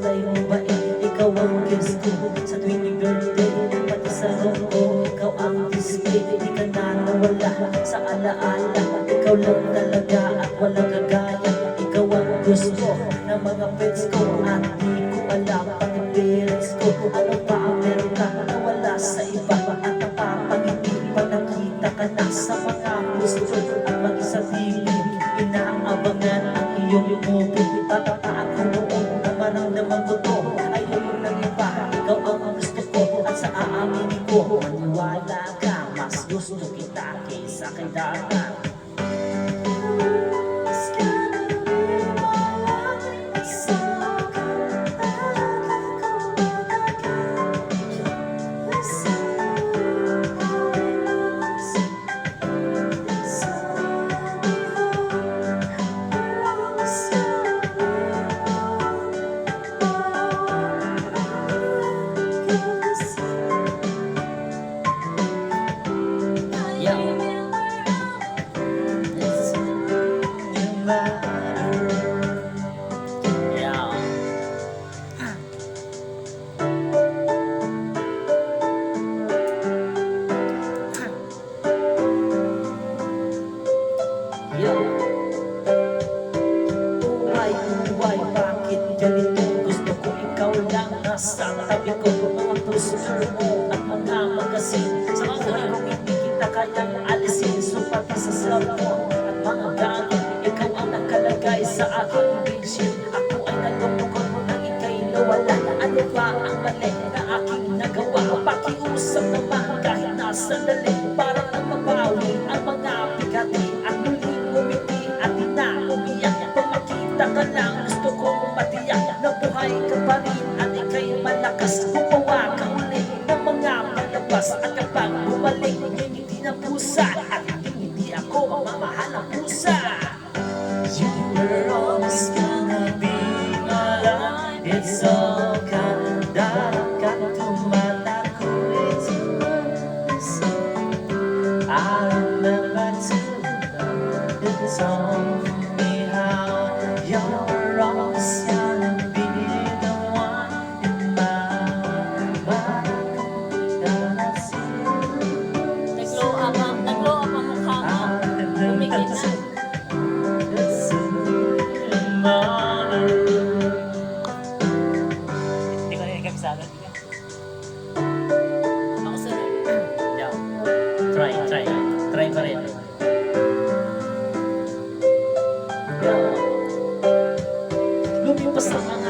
kulay mabait. Ikaw ang kiss ko sa tuwing birthday, pati sa room ko ikaw ang display. Di ka na nawala sa alaala, ikaw lang talaga at walang kagaya. Ikaw ang gusto ng mga friends ko at di ko alam pati parents ko. Ano pa ang meron ka na wala sa iba, at napapangiti pa nakita ka na sa mga gusto at mag-isa TV. Inaabangan ang iyong movie. Bata pa ako noon na maramdaman ko to, ayoko ng iba. Ikaw ang gusto ko at sa aaminin ko, maniwala ka, mas gusto kita kaysa kay data. Uway, bakit ganito? Gusto ko ikaw lang nasa tabi ko. Mga poster mo at mga magasin, sa mga hindi kita kayang alisin. So pati sa cellphone at mga gamit, ikaw ang nakalagay sa aking windshield. Ako ay nalulungkot mo na ika'y nawala. Ano ba ang mali na aking nagawa? Pakiusap naman kahit nasa dali, para nang mabawi ang mga bigati at muling umiti at di na umiyak. Pumakita ka lang, gusto kong matiyak na buhay ka pa rin at ika'y malakas. Gumawa ka ulit ng mga palabas, at kapag bumalik hindi na pusa at hindi ako mamahal ng pusa. You were always gonna be my life. It's all kinda katumala ko. I remember too, you told me how you're always gonna be the one in my mind. Nag-glow up ang mukha mo. Bumigit na. Hindi ko na ikabisado. Ako sir. Try pa rin. Lumipas ang mga